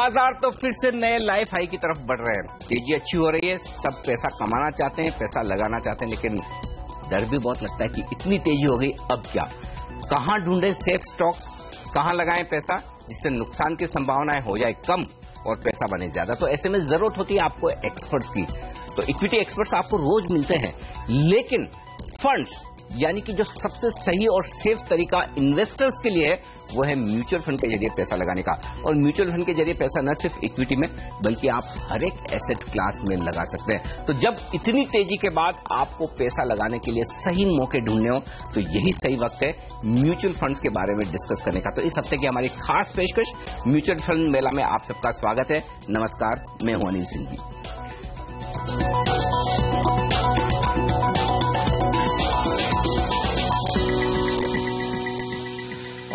बाजार तो फिर से नए लाइफ हाई की तरफ बढ़ रहे हैं। तेजी अच्छी हो रही है, सब पैसा कमाना चाहते हैं, पैसा लगाना चाहते हैं, लेकिन डर भी बहुत लगता है कि इतनी तेजी हो गई, अब क्या, कहां ढूंढे सेफ स्टॉक्स, कहां लगाएं पैसा जिससे नुकसान की संभावनाएं हो जाए कम और पैसा बने ज्यादा। तो ऐसे में जरूरत होती है आपको एक्सपर्ट्स की। तो इक्विटी एक्सपर्ट्स आपको रोज मिलते हैं, लेकिन फंड्स यानी कि जो सबसे सही और सेफ तरीका इन्वेस्टर्स के लिए है वो है म्यूचुअल फंड के जरिए पैसा लगाने का। और म्यूचुअल फंड के जरिए पैसा न सिर्फ इक्विटी में बल्कि आप हर एक एसेट क्लास में लगा सकते हैं। तो जब इतनी तेजी के बाद आपको पैसा लगाने के लिए सही मौके ढूंढने हो तो यही सही वक्त है म्यूचुअल फंड्स के बारे में डिस्कस करने का। तो इस हफ्ते की हमारी खास पेशकश म्यूचुअल फंड मेला में आप सबका स्वागत है। नमस्कार, मैं हूं अनिल सिंह जी।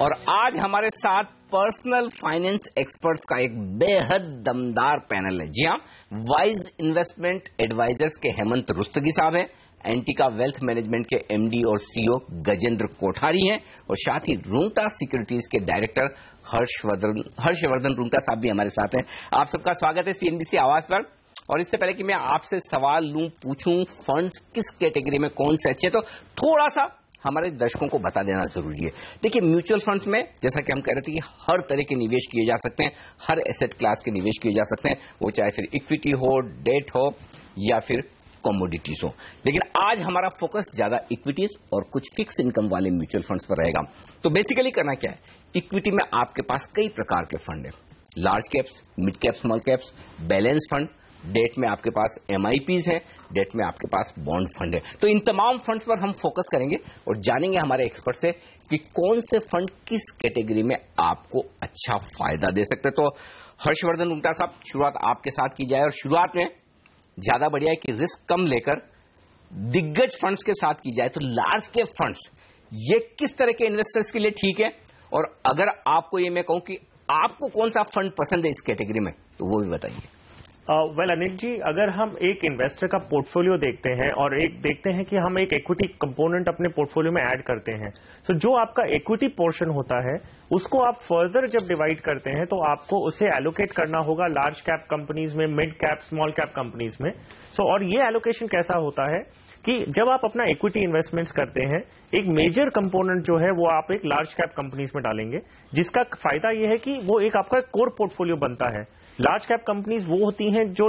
और आज हमारे साथ पर्सनल फाइनेंस एक्सपर्ट्स का एक बेहद दमदार पैनल है। जी हां, वाइज इन्वेस्टमेंट एडवाइजर्स के हेमंत रुस्तगी साहब हैं, एंटिका वेल्थ मैनेजमेंट के एमडी और सीईओ गजेंद्र कोठारी हैं, और साथ ही रूंगटा सिक्योरिटीज के डायरेक्टर हर्षवर्धन रूंगटा साहब भी हमारे साथ हैं। आप सबका स्वागत है सीएनबीसी आवाज पर। और इससे पहले कि मैं आपसे सवाल लूं, पूछूं फंड्स किस कैटेगरी में कौन से अच्छे, तो थोड़ा सा हमारे दर्शकों को बता देना जरूरी है। देखिए, म्यूचुअल फंड्स में जैसा कि हम कह रहे थे कि हर तरह के निवेश किए जा सकते हैं, हर एसेट क्लास के निवेश किए जा सकते हैं, वो चाहे फिर इक्विटी हो, डेट हो या फिर कमोडिटीज हो। लेकिन आज हमारा फोकस ज्यादा इक्विटीज और कुछ फिक्स इनकम वाले म्यूचुअल फंड्स पर रहेगा। तो बेसिकली करना क्या है, इक्विटी में आपके पास कई प्रकार के फंड है, large caps, mid caps, small caps, balance fund, debt में आपके पास एमआईपीज है, डेट में आपके पास बॉन्ड फंड है। तो इन तमाम फंड्स पर हम फोकस करेंगे और जानेंगे हमारे एक्सपर्ट से कि कौन से फंड किस कैटेगरी में आपको अच्छा फायदा दे सकते हैं। तो हर्षवर्धन रूंगटा साहब, शुरुआत आपके साथ की जाए, और शुरुआत में ज्यादा बढ़िया है कि रिस्क कम लेकर दिग्गज फंड्स के साथ की जाए। तो लार्ज कैप फंड्स ये किस तरह के इन्वेस्टर्स के लिए ठीक है, और अगर आपको ये मैं कहूं कि आपको कौन सा फंड पसंद है इस कैटेगरी में, तो वो भी बताइए। वेल अनिल जी, अगर हम एक इन्वेस्टर का पोर्टफोलियो देखते हैं और एक देखते हैं कि हम एक इक्विटी कंपोनेंट अपने पोर्टफोलियो में ऐड करते हैं, तो जो आपका इक्विटी पोर्शन होता है उसको आप फर्दर जब डिवाइड करते हैं तो आपको उसे एलोकेट करना होगा लार्ज कैप कंपनीज में, mid cap, small cap companies में। और ये एलोकेशन कैसा होता है कि जब आप अपना इक्विटी इन्वेस्टमेंट्स करते हैं, एक मेजर कंपोनेंट जो है वो आप एक लार्ज कैप कंपनीज में डालेंगे, जिसका फायदा ये है कि वो एक आपका कोर पोर्टफोलियो बनता है। लार्ज कैप कंपनीज वो होती हैं जो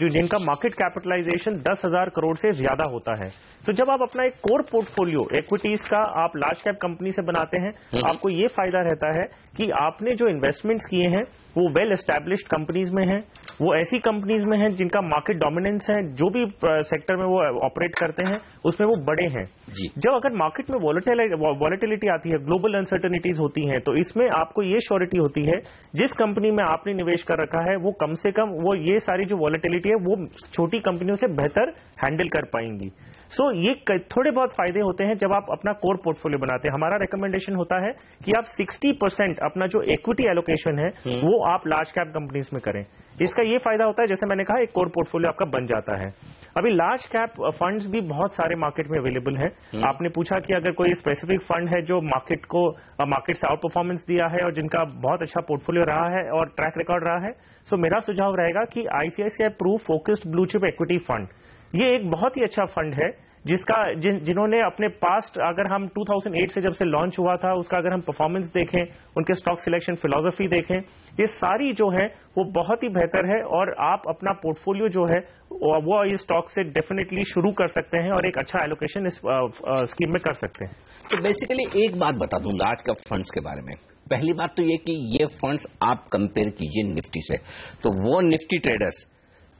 जिनका मार्केट कैपिटलाइजेशन 10,000 करोड़ से ज्यादा होता है। तो जब आप अपना एक कोर पोर्टफोलियो इक्विटीज का आप लार्ज कैप कंपनी से बनाते हैं, आपको ये फायदा रहता है कि आपने जो इन्वेस्टमेंट्स किए हैं वो वेल एस्टैब्लिश्ड कंपनीज में हैं, वो ऐसी कंपनीज में हैं जिनका मार्केट डोमिनेंस है, जो भी सेक्टर में वो ऑपरेट करते हैं उसमें वो बड़े हैं। जब अगर मार्केट में वॉलेटिलिटी आती है, ग्लोबल अनसर्टेनिटीज होती हैं, तो इसमें आपको ये श्योरिटी होती है जिस कंपनी में आपने निवेश कर रखा है वो कम से कम वो ये सारी जो वॉलेटिलिटी है वो छोटी कंपनियों से बेहतर हैंडल कर पाएंगी। सो ये थोड़े बहुत फायदे होते हैं जब आप अपना कोर पोर्टफोलियो बनाते हैं। हमारा रिकमेंडेशन होता है कि आप 60% अपना जो इक्विटी एलोकेशन है वो आप लार्ज कैप कंपनीज में करें। इसका ये फायदा होता है, जैसे मैंने कहा, एक कोर पोर्टफोलियो आपका बन जाता है। अभी लार्ज कैप फंड्स भी बहुत सारे मार्केट में अवेलेबल है। आपने पूछा कि अगर कोई स्पेसिफिक फंड है जो मार्केट से आउट परफॉर्मेंस दिया है और जिनका बहुत अच्छा पोर्टफोलियो रहा है और ट्रैक रिकॉर्ड रहा है, सो मेरा सुझाव रहेगा कि ICICI Pru focused blue chip equity fund ये एक बहुत ही अच्छा फंड है, जिन्होंने अपने पास्ट, अगर हम 2008 से जब से लॉन्च हुआ था उसका अगर हम परफॉर्मेंस देखें, उनके स्टॉक सिलेक्शन फिलॉसफी देखें, ये सारी जो है वो बहुत ही बेहतर है। और आप अपना पोर्टफोलियो जो है वो इस स्टॉक से डेफिनेटली शुरू कर सकते हैं और एक अच्छा एलोकेशन इस स्कीम में कर सकते हैं। तो बेसिकली एक बात बता दूं लार्ज कैप फंड्स के बारे में। पहली बात तो ये कि ये फंड्स आप कंपेयर कीजिए निफ्टी से, तो वो निफ्टी ट्रेडर्स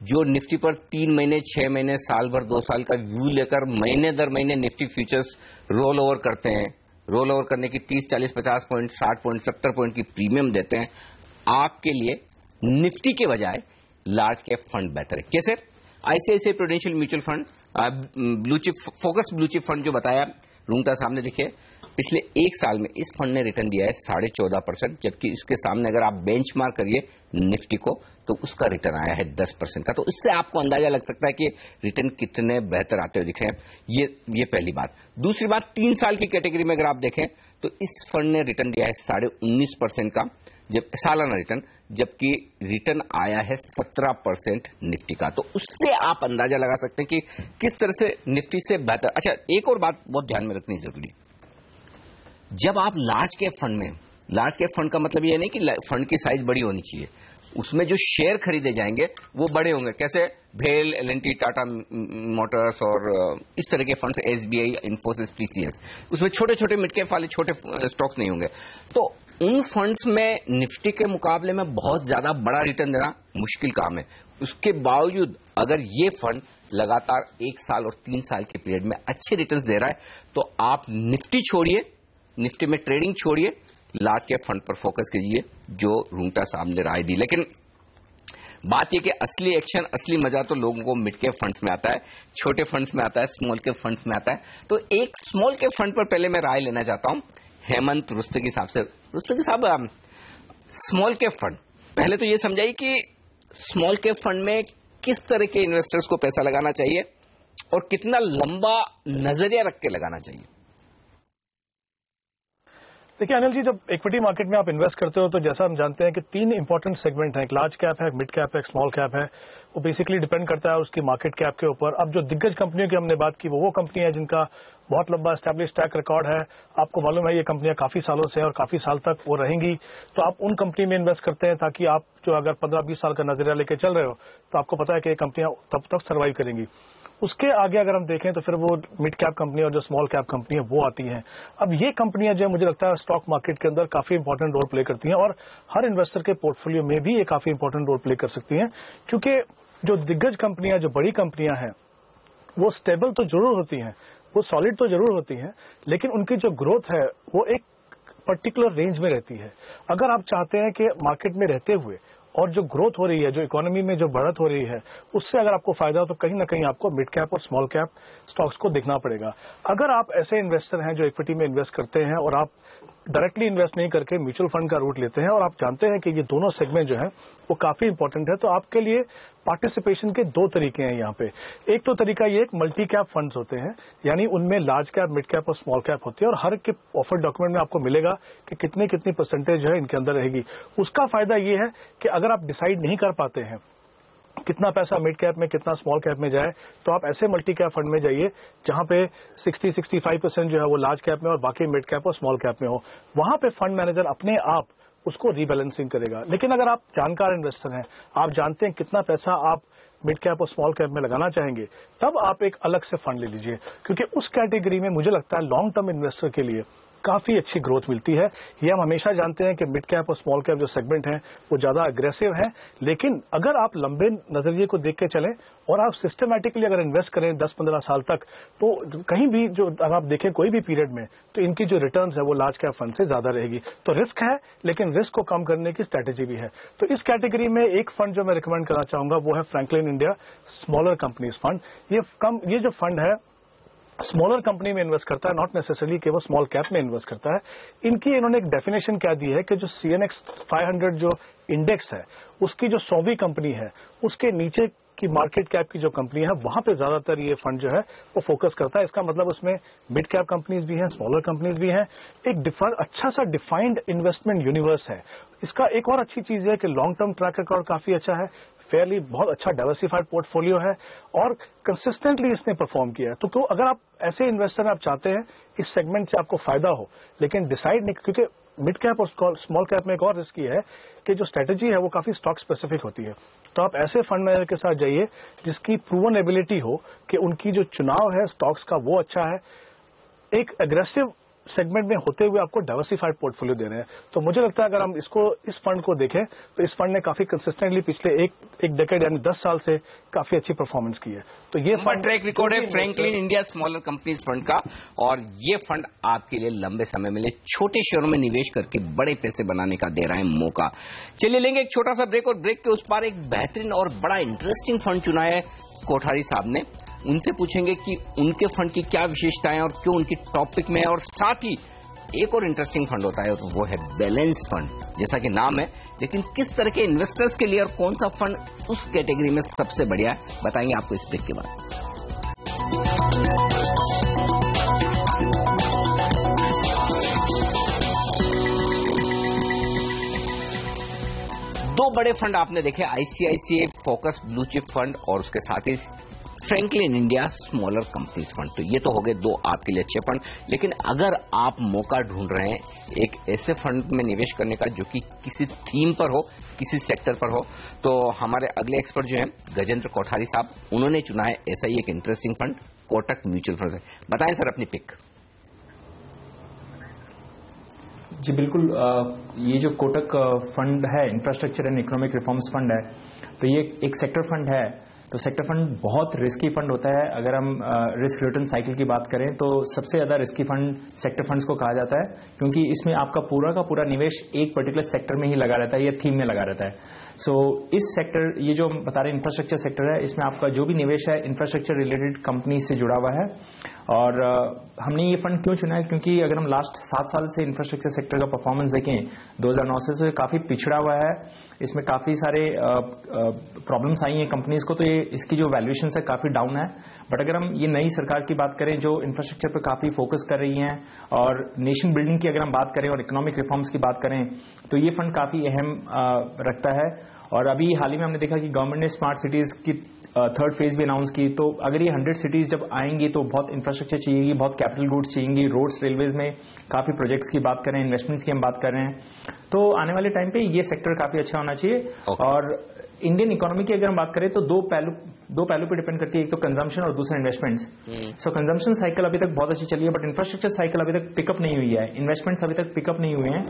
जो निफ्टी पर 3 महीने, 6 महीने, साल भर, 2 साल का व्यू लेकर महीने दर महीने निफ्टी फ्यूचर्स रोल ओवर करते हैं, रोल ओवर करने की 30, 40, 50 पॉइंट, 60 पॉइंट, 70 पॉइंट की प्रीमियम देते हैं, आपके लिए निफ्टी के बजाय लार्ज कैप फंड बेहतर है। कैसे? ICICI prudential mutual fund blue chip focus blue chip fund जो बताया रूंगटा साहब ने, देखिए पिछले एक साल में इस फंड ने रिटर्न दिया है 14.5%, जबकि इसके सामने अगर आप बेंचमार्क करिए निफ्टी को तो उसका रिटर्न आया है 10% का। तो इससे आपको अंदाजा लग सकता है कि रिटर्न कितने बेहतर आते हुए दिख रहे हैं। ये पहली बात। दूसरी बात, 3 साल की कैटेगरी में अगर आप देखें तो इस फंड ने रिटर्न दिया है 19.5% का, जब सालाना रिटर्न, जबकि रिटर्न आया है 17% निफ्टी का। तो उससे आप अंदाजा लगा सकते हैं कि किस तरह से निफ्टी से बेहतर। अच्छा, एक और बात बहुत ध्यान में रखनी जरूरी, जब आप लार्ज कैप फंड में, लार्ज कैप फंड का मतलब ये नहीं कि फंड की साइज बड़ी होनी चाहिए, उसमें जो शेयर खरीदे जाएंगे वो बड़े होंगे। कैसे? भेल, एल&टी, टाटा मोटर्स और इस तरह के फंड्स, एसबीआई, इन्फोसिस, टीसीएस, उसमें छोटे छोटे मिड कैप वाले छोटे स्टॉक्स नहीं होंगे। तो उन फंड्स में निफ्टी के मुकाबले में बहुत ज्यादा बड़ा रिटर्न देना मुश्किल काम है। उसके बावजूद अगर ये फंड लगातार 1 साल और 3 साल के पीरियड में अच्छे रिटर्न्स दे रहा है, तो आप निफ्टी छोड़िए, निफ्टी में ट्रेडिंग छोड़िए, लार्ज कैप फंड पर फोकस कीजिए, जो रूंगटा साहब ने राय दी। लेकिन बात यह कि असली एक्शन, असली मजा तो लोगों को मिड कैप फंड्स में आता है, छोटे फंड्स में आता है, स्मॉल कैप फंड्स में आता है। तो एक स्मॉल कैप फंड पर पहले मैं राय लेना चाहता हूं हेमंत रुस्तगी साहब से। रुस्तगी साहब, स्मॉल कैप फंड, पहले तो ये समझाइए कि स्मॉल कैप फंड में किस तरह के इन्वेस्टर्स को पैसा लगाना चाहिए और कितना लंबा नजरिया रख के लगाना चाहिए। देखिए अनिल जी, जब इक्विटी मार्केट में आप इन्वेस्ट करते हो तो जैसा हम जानते हैं कि 3 इंपॉर्टेंट सेगमेंट हैं, एक लार्ज कैप है, एक मिड कैप है, एक स्मॉल कैप है। वो बेसिकली डिपेंड करता है उसकी मार्केट कैप के ऊपर। अब जो दिग्गज कंपनियों की हमने बात की, वो कंपनी है जिनका बहुत लंबा एस्टैब्लिश ट्रैक रिकॉर्ड है। आपको मालूम है ये कंपनियां काफी सालों से और काफी साल तक वो रहेंगी, तो आप उन कंपनी में इन्वेस्ट करते हैं ताकि आप जो अगर 15-20 साल का नजरिया लेके चल रहे हो तो आपको पता है कि ये कंपनियां तब तक सर्वाइव करेंगी। उसके आगे अगर हम देखें तो फिर वो मिड कैप कंपनी और जो स्मॉल कैप कंपनी है वो आती हैं। अब ये कंपनियां जो मुझे लगता है स्टॉक मार्केट के अंदर काफी इंपॉर्टेंट रोल प्ले करती हैं और हर इन्वेस्टर के पोर्टफोलियो में भी ये काफी इंपॉर्टेंट रोल प्ले कर सकती हैं, क्योंकि जो दिग्गज कंपनियां, जो बड़ी कंपनियां हैं, वो स्टेबल तो जरूर होती हैं, वो सॉलिड तो जरूर होती हैं, लेकिन उनकी जो ग्रोथ है वो एक पर्टिकुलर रेंज में रहती है। अगर आप चाहते हैं कि मार्केट में रहते हुए और जो ग्रोथ हो रही है, जो इकोनॉमी में जो बढ़त हो रही है, उससे अगर आपको फायदा हो तो कहीं ना कहीं आपको मिड कैप और स्मॉल कैप स्टॉक्स को देखना पड़ेगा। अगर आप ऐसे इन्वेस्टर हैं जो इक्विटी में इन्वेस्ट करते हैं और आप डायरेक्टली इन्वेस्ट नहीं करके म्यूचुअल फंड का रूट लेते हैं और आप जानते हैं कि ये दोनों सेगमेंट जो है वो काफी इंपॉर्टेंट है, तो आपके लिए पार्टिसिपेशन के 2 तरीके हैं यहाँ पे। एक तो तरीका ये एक मल्टी कैप फंड्स होते हैं, यानी उनमें लार्ज कैप, मिड कैप और स्मॉल कैप होती है और हर के ऑफर डॉक्यूमेंट में आपको मिलेगा कि कितनी परसेंटेज जो है इनके अंदर रहेगी। उसका फायदा ये है कि अगर आप डिसाइड नहीं कर पाते हैं कितना पैसा मिड कैप में, कितना स्मॉल कैप में जाए, तो आप ऐसे मल्टी कैप फंड में जाइए जहां पे 60-65% जो है वो लार्ज कैप में और बाकी मिड कैप और स्मॉल कैप में हो। वहां पे फंड मैनेजर अपने आप उसको रीबैलेंसिंग करेगा। लेकिन अगर आप जानकार इन्वेस्टर हैं, आप जानते हैं कितना पैसा आप मिड कैप और स्मॉल कैप में लगाना चाहेंगे, तब आप एक अलग से फंड ले लीजिए, क्योंकि उस कैटेगरी में मुझे लगता है लॉन्ग टर्म इन्वेस्टर के लिए काफी अच्छी ग्रोथ मिलती है। ये हम हमेशा जानते हैं कि मिड कैप और स्मॉल कैप जो सेगमेंट हैं वो ज्यादा अग्रेसिव है, लेकिन अगर आप लंबे नजरिए को देख के चलें और आप सिस्टमैटिकली अगर इन्वेस्ट करें 10-15 साल तक, तो कहीं भी जो अगर आप देखें कोई भी पीरियड में, तो इनकी जो रिटर्न्स है वो लार्ज कैप फंड से ज्यादा रहेगी। तो रिस्क है, लेकिन रिस्क को कम करने की स्ट्रैटेजी भी है। तो इस कैटेगरी में एक फंड जो मैं रिकमेंड करना चाहूंगा वो है Franklin India smaller companies fund. ये जो फंड है स्मॉलर कंपनी में इन्वेस्ट करता है, नॉट नेसेसरली कि वो स्मॉल कैप में इन्वेस्ट करता है। इन्होंने एक डेफिनेशन क्या दी है कि जो CNX 500 जो इंडेक्स है उसकी जो 100वीं कंपनी है उसके नीचे की मार्केट कैप की जो कंपनी है वहां पे ज्यादातर ये फंड जो है वो फोकस करता है। इसका मतलब उसमें मिड कैप कंपनीज भी हैं, स्मॉलर कंपनीज भी हैं, एक अच्छा सा डिफाइंड इन्वेस्टमेंट यूनिवर्स है। इसका एक और अच्छी चीज है कि लॉन्ग टर्म ट्रैक रिकॉर्ड काफी अच्छा है, फेयरली बहुत अच्छा डाइवर्सिफाइड पोर्टफोलियो है और कंसिस्टेंटली इसने परफॉर्म किया है। तो अगर आप ऐसे इन्वेस्टर आप चाहते हैं इस सेगमेंट से आपको फायदा हो, लेकिन डिसाइड नहीं, क्योंकि मिड कैप और स्मॉल कैप में एक और रिस्क है कि जो स्ट्रेटेजी है वो काफी स्टॉक स्पेसिफिक होती है। तो आप ऐसे फंड मैनेजर के साथ जाइए जिसकी प्रूवन एबिलिटी हो कि उनकी जो चुनाव है स्टॉक्स का वो अच्छा है, एक एग्रेसिव सेगमेंट में होते हुए आपको डाइवर्सिफाइड पोर्टफोलियो दे रहे हैं। तो मुझे लगता है अगर हम इस फंड को देखें तो इस फंड ने काफी कंसिस्टेंटली पिछले एक डेकेड यानी 10 साल से काफी अच्छी परफॉर्मेंस की है। तो ये फंड ट्रैक रिकॉर्ड है Franklin India smaller companies fund का, और ये फंड आपके लिए लंबे समय में छोटे शेयरों में निवेश करके बड़े पैसे बनाने का दे रहा है मौका। चलिए लेंगे एक छोटा सा ब्रेक, और ब्रेक के उस पार एक बेहतरीन और बड़ा इंटरेस्टिंग फंड चुना है कोठारी साहब ने। उनसे पूछेंगे कि उनके फंड की क्या विशेषताएं और क्यों उनकी टॉपिक में है। और साथ ही एक और इंटरेस्टिंग फंड होता है, तो वो है बैलेंस फंड, जैसा कि नाम है, लेकिन किस तरह के इन्वेस्टर्स के लिए और कौन सा फंड उस कैटेगरी में सबसे बढ़िया है, बताएंगे आपको इस ब्रेक के बाद। दो बड़े फंड आपने देखे, ICICI focus blue chip fund और उसके साथ ही Franklin India smaller companies fund. तो ये तो हो गए दो आपके लिए अच्छे फंड। लेकिन अगर आप मौका ढूंढ रहे हैं एक ऐसे फंड में निवेश करने का जो कि किसी थीम पर हो, किसी सेक्टर पर हो, तो हमारे अगले एक्सपर्ट जो हैं गजेंद्र कोठारी साहब, उन्होंने चुना है ऐसा ही एक interesting fund, Kotak mutual fund से। बताएं सर अपनी पिक। जी बिल्कुल, ये जो कोटक फंड है, infrastructure and economic reforms fund है, तो ये एक सेक्टर फंड है। तो सेक्टर फंड बहुत रिस्की फंड होता है। अगर हम रिस्क रिटर्न साइकिल की बात करें तो सबसे ज्यादा रिस्की फंड सेक्टर फंड्स को कहा जाता है, क्योंकि इसमें आपका पूरा का पूरा निवेश एक पर्टिकुलर सेक्टर में ही लगा रहता है या थीम में लगा रहता है। सो इस सेक्टर, ये जो हम बता रहे हैं इंफ्रास्ट्रक्चर सेक्टर है, इसमें आपका जो भी निवेश है इंफ्रास्ट्रक्चर रिलेटेड कंपनी से जुड़ा हुआ है। और हमने ये फंड क्यों चुना है, क्योंकि अगर हम लास्ट 7 साल से इंफ्रास्ट्रक्चर सेक्टर का परफॉर्मेंस देखें 2009 से, तो ये काफी पिछड़ा हुआ है। इसमें काफी सारे प्रॉब्लम्स आई हैं कंपनीज को, तो ये इसकी जो वैल्यूएशन है काफी डाउन है। बट अगर हम ये नई सरकार की बात करें जो इंफ्रास्ट्रक्चर पर काफी फोकस कर रही है और नेशन बिल्डिंग की अगर हम बात करें और इकोनॉमिक रिफॉर्म्स की बात करें, तो ये फंड काफी अहम रखता है। और अभी हाल ही में हमने देखा कि गवर्नमेंट ने स्मार्ट सिटीज की थर्ड फेज भी अनाउंस की। तो अगर ये 100 सिटीज जब आएंगी तो बहुत इंफ्रास्ट्रक्चर चाहिएगी, बहुत कैपिटल गुड्स चाहिएंगी, रोड्स, रेलवेज में काफी प्रोजेक्ट्स की बात करें, इन्वेस्टमेंट्स की हम बात कर रहे हैं, तो आने वाले टाइम पे ये सेक्टर काफी अच्छा होना चाहिए। और इंडियन इकोनॉमी की अगर हम बात करें तो दो पहलू पे डिपेंड करती है, एक तो कंजम्पशन और दूसरा इन्वेस्टमेंट्स। सो कंजम्पशन साइकिल अभी तक बहुत अच्छी चली है, बट इंफ्रास्ट्रक्चर साइकिल अभी तक पिकअप नहीं हुई है, इन्वेस्टमेंट्स अभी तक पिकअप नहीं हुए हैं।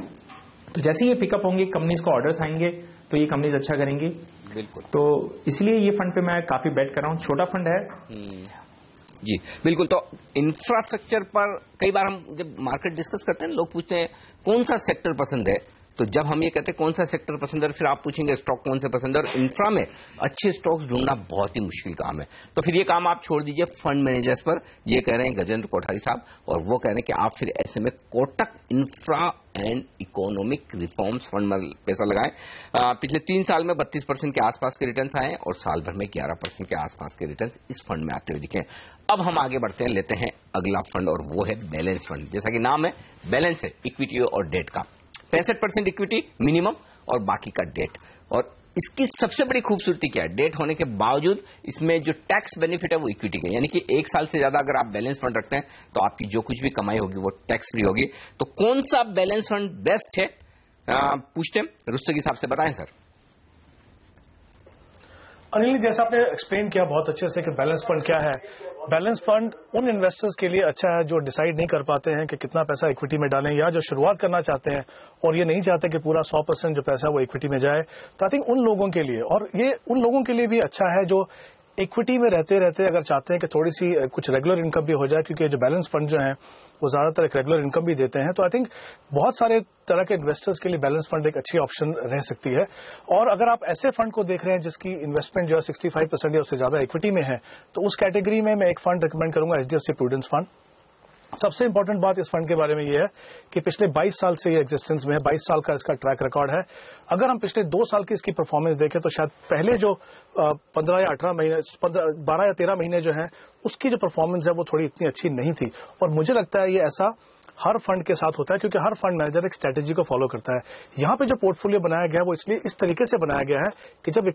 तो जैसे ये पिकअप होंगे, कंपनीज को ऑर्डर्स आएंगे, तो ये कंपनीज अच्छा करेंगी। बिल्कुल। तो इसलिए ये फंड पे मैं काफी बेट कर रहा हूँ। छोटा फंड है। जी बिल्कुल। तो इंफ्रास्ट्रक्चर पर कई बार हम जब मार्केट डिस्कस करते हैं, लोग पूछते हैं कौन सा सेक्टर पसंद है। तो जब हम ये कहते हैं कौन सा सेक्टर पसंद है, फिर आप पूछेंगे स्टॉक कौन से पसंद है, और इंफ्रा में अच्छे स्टॉक्स ढूंढना बहुत ही मुश्किल काम है। तो फिर ये काम आप छोड़ दीजिए फंड मैनेजर्स पर, ये कह रहे हैं गजेंद्र कोठारी साहब, और वो कह रहे हैं कि आप फिर ऐसे में Kotak infra and economic reforms fund में पैसा लगाएं। पिछले 3 साल में 32% के आसपास के रिटर्न आए और साल भर में 11% के आसपास के रिटर्न इस फंड में आते हुए दिखे। अब हम आगे बढ़ते हैं, लेते हैं अगला फंड, और वो है बैलेंस फंड। जैसा कि नाम है, बैलेंस है इक्विटी और डेट का। 65% इक्विटी मिनिमम और बाकी का डेट। और इसकी सबसे बड़ी खूबसूरती क्या है, डेट होने के बावजूद इसमें जो टैक्स बेनिफिट है वो इक्विटी का, यानी कि 1 साल से ज्यादा अगर आप बैलेंस फंड रखते हैं तो आपकी जो कुछ भी कमाई होगी वो टैक्स फ्री होगी। तो कौन सा बैलेंस फंड बेस्ट है, पूछते हैं रुस्तगी साहब से। बताएं सर। अनिल, जैसा आपने एक्सप्लेन किया बहुत अच्छे से कि बैलेंस फंड क्या है। बैलेंस फंड उन इन्वेस्टर्स के लिए अच्छा है जो डिसाइड नहीं कर पाते हैं कि कितना पैसा इक्विटी में डालें, या जो शुरुआत करना चाहते हैं और ये नहीं चाहते कि पूरा 100% जो पैसा वो इक्विटी में जाए। तो आई थिंक उन लोगों के लिए, और ये उन लोगों के लिए भी अच्छा है जो इक्विटी में रहते रहते अगर चाहते हैं कि थोड़ी सी कुछ रेगुलर इनकम भी हो जाए, क्योंकि जो बैलेंस फंड जो हैं वो ज्यादातर एक रेगुलर इनकम भी देते हैं। तो आई थिंक बहुत सारे तरह के इन्वेस्टर्स के लिए बैलेंस फंड एक अच्छी ऑप्शन रह सकती है। और अगर आप ऐसे फंड को देख रहे हैं जिसकी इन्वेस्टमेंट जो है 65% या उससे ज्यादा इक्विटी में है, तो उस कैटेगरी में मैं एक फंड रिकमेंड करूंगा, HDFC प्रूडेंस फंड। सबसे इंपॉर्टेंट बात इस फंड के बारे में यह है कि पिछले 22 साल से ये एग्जिस्टेंस में है, 22 साल का इसका ट्रैक रिकॉर्ड है। अगर हम पिछले 2 साल की इसकी परफॉर्मेंस देखें तो शायद पहले जो 15 या 18 महीने, 12 या 13 महीने जो है उसकी जो परफॉर्मेंस है वो थोड़ी इतनी अच्छी नहीं थी। और मुझे लगता है ये ऐसा हर फंड के साथ होता है, क्योंकि हर फंड मैनेजर एक स्ट्रेटेजी को फॉलो करता है। यहाँ पे जो पोर्टफोलियो बनाया गया है वो इसलिए इस तरीके से बनाया गया है कि जब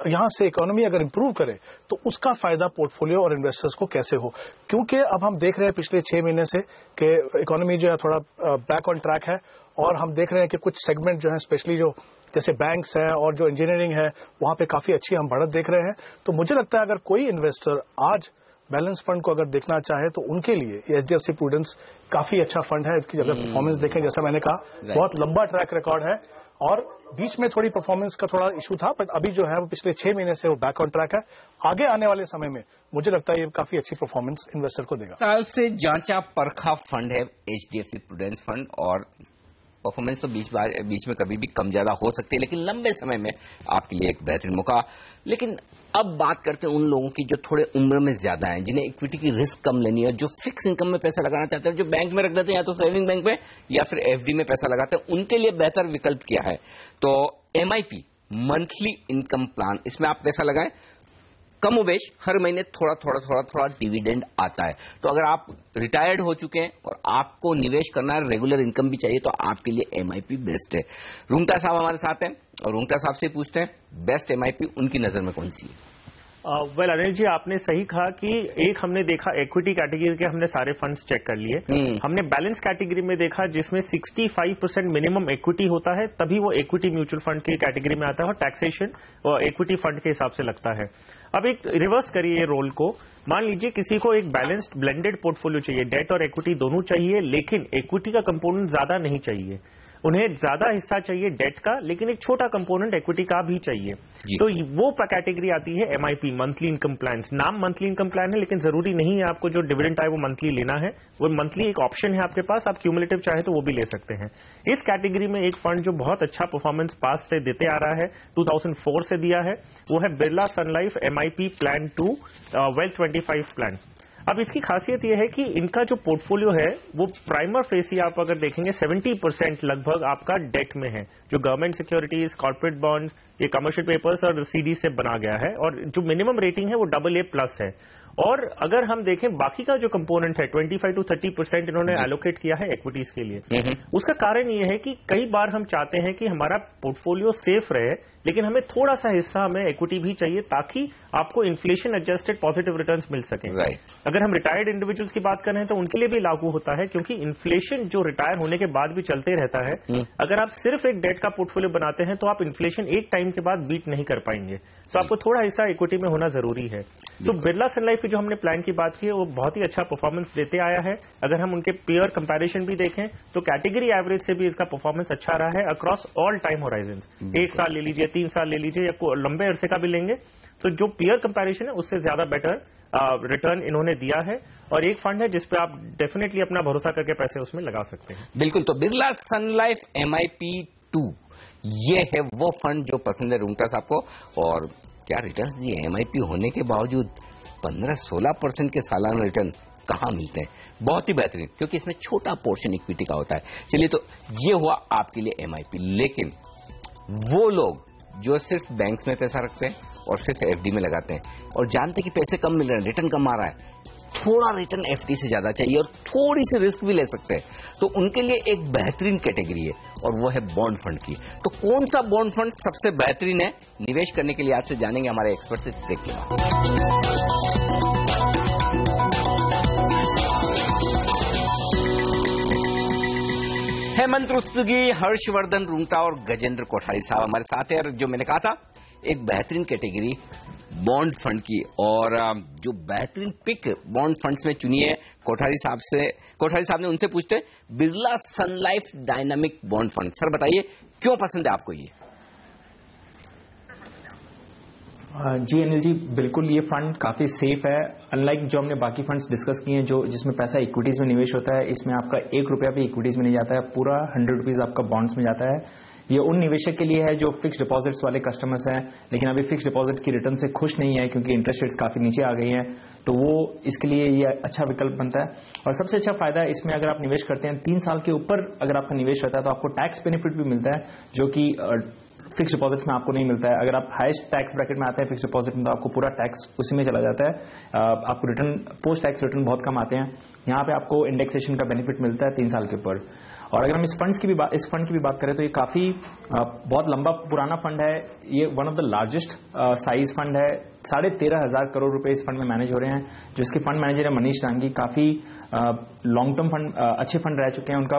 यहां से इकोनॉमी अगर इंप्रूव करे तो उसका फायदा पोर्टफोलियो और इन्वेस्टर्स को कैसे हो। क्योंकि अब हम देख रहे हैं पिछले 6 महीने से कि इकोनॉमी जो है थोड़ा बैक ऑन ट्रैक है, और हम देख रहे हैं कि कुछ सेगमेंट जो है स्पेशली जो जैसे बैंक्स है और जो इंजीनियरिंग है वहां पे काफी अच्छी हम बढ़त देख रहे हैं। तो मुझे लगता है अगर कोई इन्वेस्टर आज बैलेंस फंड को अगर देखना चाहे तो उनके लिए HDFC प्रूडेंस काफी अच्छा फंड है। इसकी अगर परफॉर्मेंस देखें, जैसा मैंने कहा बहुत लंबा ट्रैक रिकॉर्ड है, और बीच में थोड़ी परफॉर्मेंस का थोड़ा इशू था, पर अभी जो है वो पिछले 6 महीने से वो बैक ऑन ट्रैक है। आगे आने वाले समय में मुझे लगता है ये काफी अच्छी परफॉर्मेंस इन्वेस्टर को देगा। साल से जांचा परखा फंड है HDFC प्रूडेंस फंड, और परफॉर्मेंस तो बीच में कभी भी कम ज्यादा हो सकती है, लेकिन लंबे समय में आपके लिए एक बेहतरीन मौका। लेकिन अब बात करते हैं उन लोगों की जो थोड़े उम्र में ज्यादा हैं, जिन्हें इक्विटी की रिस्क कम लेनी है, जो फिक्स इनकम में पैसा लगाना चाहते हैं, जो बैंक में रख देते हैं या तो सेविंग बैंक में या फिर FD में पैसा लगाते हैं। उनके लिए बेहतर विकल्प क्या है? तो MIP मंथली इनकम प्लान, इसमें आप पैसा लगाएं, कमोबेश हर महीने थोड़ा डिविडेंड आता है। तो अगर आप रिटायर्ड हो चुके हैं और आपको निवेश करना है, रेगुलर इनकम भी चाहिए, तो आपके लिए MIP बेस्ट है। रुंगटा साहब हमारे साथ हैं और रुंगटा साहब से पूछते हैं बेस्ट MIP उनकी नजर में कौन सी है? वेल अनिल जी, आपने सही कहा कि एक हमने देखा इक्विटी कैटेगरी के हमने सारे फंड्स चेक कर लिए। हमने बैलेंस कैटेगरी में देखा जिसमें 65% मिनिमम इक्विटी होता है, तभी वो इक्विटी म्यूचुअल फंड की कैटेगरी में आता है और टैक्सेशन इक्विटी फंड के हिसाब से लगता है। अब एक रिवर्स करिए ये रोल को, मान लीजिए किसी को एक बैलेंस्ड ब्लेंडेड पोर्टफोलियो चाहिए, डेट और इक्विटी दोनों चाहिए, लेकिन इक्विटी का कंपोनेंट ज्यादा नहीं चाहिए, उन्हें ज्यादा हिस्सा चाहिए डेट का, लेकिन एक छोटा कंपोनेंट इक्विटी का भी चाहिए, तो वो कैटेगरी आती है MIP, मंथली इनकम प्लान। नाम मंथली इनकम प्लान है, लेकिन जरूरी नहीं है आपको जो डिविडेंड आए वो मंथली लेना है, वो मंथली एक ऑप्शन है आपके पास, आप क्यूमुलेटिव चाहे तो वो भी ले सकते हैं। इस कैटेगरी में एक फंड जो बहुत अच्छा परफॉर्मेंस पास से देते आ रहा है, 2004 से दिया है, वो है Birla sun life MIP plan 2 wealth 25 plan. अब इसकी खासियत यह है कि इनका जो पोर्टफोलियो है वो प्राइमर फेसी आप अगर देखेंगे 70% लगभग आपका डेट में है, जो गवर्नमेंट सिक्योरिटीज, कॉर्पोरेट बॉन्ड्स, ये कमर्शियल पेपर्स और CD से बना गया है, और जो मिनिमम रेटिंग है वो AA+ है। और अगर हम देखें बाकी का जो कंपोनेंट है 25 to 30% इन्होंने एलोकेट किया है इक्विटीज के लिए। उसका कारण ये है कि कई बार हम चाहते हैं कि हमारा पोर्टफोलियो सेफ रहे, लेकिन हमें थोड़ा सा हिस्सा हमें इक्विटी भी चाहिए ताकि आपको इन्फ्लेशन एडजस्टेड पॉजिटिव रिटर्न्स मिल सके। अगर हम रिटायर्ड इंडिविजुअल्स की बात कर रहे हैं तो उनके लिए भी लागू होता है, क्योंकि इन्फ्लेशन जो रिटायर होने के बाद भी चलते रहता है। अगर आप सिर्फ एक डेट का पोर्टफोलियो बनाते हैं तो आप इन्फ्लेशन एक टाइम के बाद बीट नहीं कर पाएंगे, तो आपको थोड़ा हिस्सा इक्विटी में होना जरूरी है। तो बिरला सन लाइफ की जो हमने प्लान की बात की है वो बहुत ही अच्छा परफॉर्मेंस देते आया है। अगर हम उनके पेयर कंपैरिजन भी देखें तो कैटेगरी एवरेज से भी इसका परफॉर्मेंस अच्छा रहा है अक्रॉस ऑल टाइम होराइजन्स। 1 साल ले लीजिए, 3 साल ले लीजिए, या लंबे अरसे का भी लेंगे, तो जो पेयर कंपैरिजन है उससे ज्यादा बेटर रिटर्न इन्होंने दिया है, और एक फंड है जिसपे आप डेफिनेटली अपना भरोसा करके पैसे उसमें लगा सकते हैं। बिल्कुल, तो बिरला सन लाइफ MIP 2 ये है वो फंड जो पसंद है रुंगटा साहब को, और क्या रिटर्न दिए MIP होने के बावजूद 15-16% के सालाना रिटर्न कहां मिलते हैं, बहुत ही बेहतरीन, क्योंकि इसमें छोटा पोर्शन इक्विटी का होता है। चलिए, तो ये हुआ आपके लिए MIP, लेकिन वो लोग जो सिर्फ बैंक्स में पैसा रखते हैं और सिर्फ FD में लगाते हैं और जानते हैं कि पैसे कम मिल रहे हैं, रिटर्न कम आ रहा है, थोड़ा रिटर्न FD से ज्यादा चाहिए और थोड़ी सी रिस्क भी ले सकते हैं, तो उनके लिए एक बेहतरीन कैटेगरी है और वो है बॉन्ड फंड की। तो कौन सा बॉन्ड फंड सबसे बेहतरीन है निवेश करने के लिए, आज से जानेंगे हमारे एक्सपर्ट से। देखिए, हेमंत रुस्तगी, हर्षवर्धन रुंगटा और गजेंद्र कोठारी साहब हमारे साथ है। और जो मैंने कहा था एक बेहतरीन कैटेगरी बॉन्ड फंड की, और जो बेहतरीन पिक बॉन्ड फंड्स में चुनी है कोठारी साहब ने उनसे पूछते Birla sun life dynamic bond fund. Sir बताइए क्यों पसंद है आपको ये? जी अनिल जी, बिल्कुल ये फंड काफी सेफ है। अनलाइक जो हमने बाकी फंड्स डिस्कस किए हैं जो जिसमें पैसा इक्विटीज में निवेश होता है, इसमें आपका 1 रुपया भी इक्विटीज में नहीं जाता है, पूरा 100 रुपीज आपका बॉन्ड्स में जाता है। ये उन निवेशक के लिए है जो फिक्स डिपॉजिट्स वाले कस्टमर्स हैं, लेकिन अभी फिक्स डिपॉजिट की रिटर्न से खुश नहीं है क्योंकि इंटरेस्ट रेट्स काफी नीचे आ गई हैं, तो वो इसके लिए ये अच्छा विकल्प बनता है। और सबसे अच्छा फायदा है इसमें, अगर आप निवेश करते हैं 3 साल के ऊपर अगर आपका निवेश रहता है तो आपको टैक्स बेनिफिट भी मिलता है, जो कि फिक्स डिपॉजिट्स में आपको नहीं मिलता है। अगर आप हाईएस्ट टैक्स ब्रैकेट में आते हैं फिक्स डिपॉजिट में, तो आपको पूरा टैक्स उसी में चला जाता है। आपको रिटर्न, पोस्ट टैक्स रिटर्न बहुत कम आते हैं। यहाँ पे आपको इंडेक्सेशन का बेनिफिट मिलता है 3 साल के ऊपर। और अगर हम इस फंड की भी बात करें तो ये काफी बहुत लंबा पुराना फंड है। ये one of the largest size fund है। 13,500 करोड़ रुपए इस फंड में मैनेज हो रहे हैं। जो इसके फंड मैनेजर है मनीष रांगी, काफी लॉन्ग टर्म फंड अच्छे फंड रह चुके हैं। उनका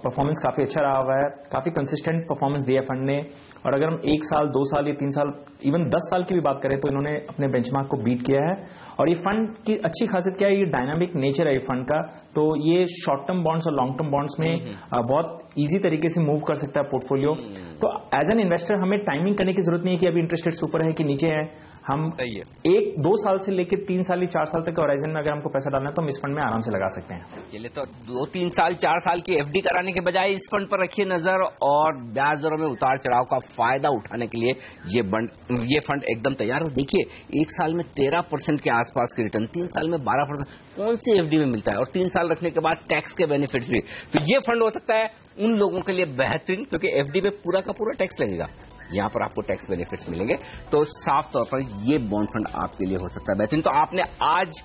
परफॉर्मेंस काफी अच्छा रहा हुआ है, काफी कंसिस्टेंट परफॉर्मेंस दिया फंड ने। और अगर हम 1 साल, 2 साल या 3 साल, इवन 10 साल की भी बात करें तो इन्होंने अपने बेंचमार्क को बीट किया है। और ये फंड की अच्छी खासियत क्या है, ये डायनामिक नेचर है ये फंड का, तो ये शॉर्ट टर्म बॉन्ड्स और लॉन्ग टर्म बॉन्ड्स में बहुत इजी तरीके से मूव कर सकता है पोर्टफोलियो। तो एज एन इन्वेस्टर हमें टाइमिंग करने की जरूरत नहीं है कि अभी इंटरेस्ट रेट्स ऊपर है कि नीचे है। हम 1-2 साल से लेकर 3 साल या 4 साल तक के होराइजन में अगर हमको पैसा डालना है तो हम इस फंड में आराम से लगा सकते हैं। चलिए, तो 2-3 साल 4 साल की FD कराने के बजाय इस फंड पर रखिए नजर, और ब्याज दरों में उतार चढ़ाव का फायदा उठाने के लिए ये फंड एकदम तैयार हो। देखिए, 1 साल में 13% के आसपास की रिटर्न, 3 साल में 12%, कौन सी FD में मिलता है, और 3 साल रखने के बाद टैक्स के बेनिफिट्स भी। तो ये फंड हो सकता है उन लोगों के लिए बेहतरीन, क्योंकि FD में पूरा का पूरा टैक्स लगेगा। यहां पर आपको टैक्स बेनिफिट्स मिलेंगे। तो साफ तौर पर ये बॉन्ड फंड आपके लिए हो सकता है बेहतरीन। तो आपने आज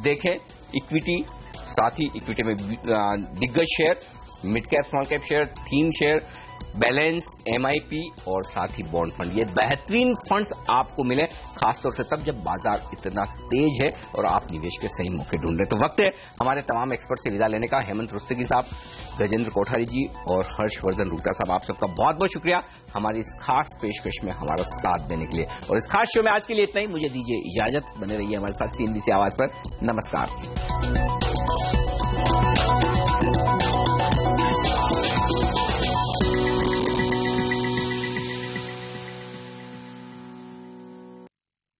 देखें इक्विटी, साथ ही इक्विटी में दिग्गज share, mid cap small cap share, theme share, balance, MIP और साथ ही बॉन्ड फंड, ये बेहतरीन फंड्स आपको मिले, खासतौर से तब जब बाजार इतना तेज है और आप निवेश के सही मौके ढूंढ रहे। तो वक्त है हमारे तमाम एक्सपर्ट से विदा लेने का। हेमंत रुस्तगी साहब, गजेंद्र कोठारी जी और हर्षवर्धन रूटा साहब, आप सबका बहुत बहुत शुक्रिया हमारी इस खास पेशकश में हमारा साथ देने के लिए। और इस खास शो में आज के लिए इतना ही, मुझे दीजिए इजाजत, बने रहिए हमारे साथ CNBC आवाज पर। नमस्कार।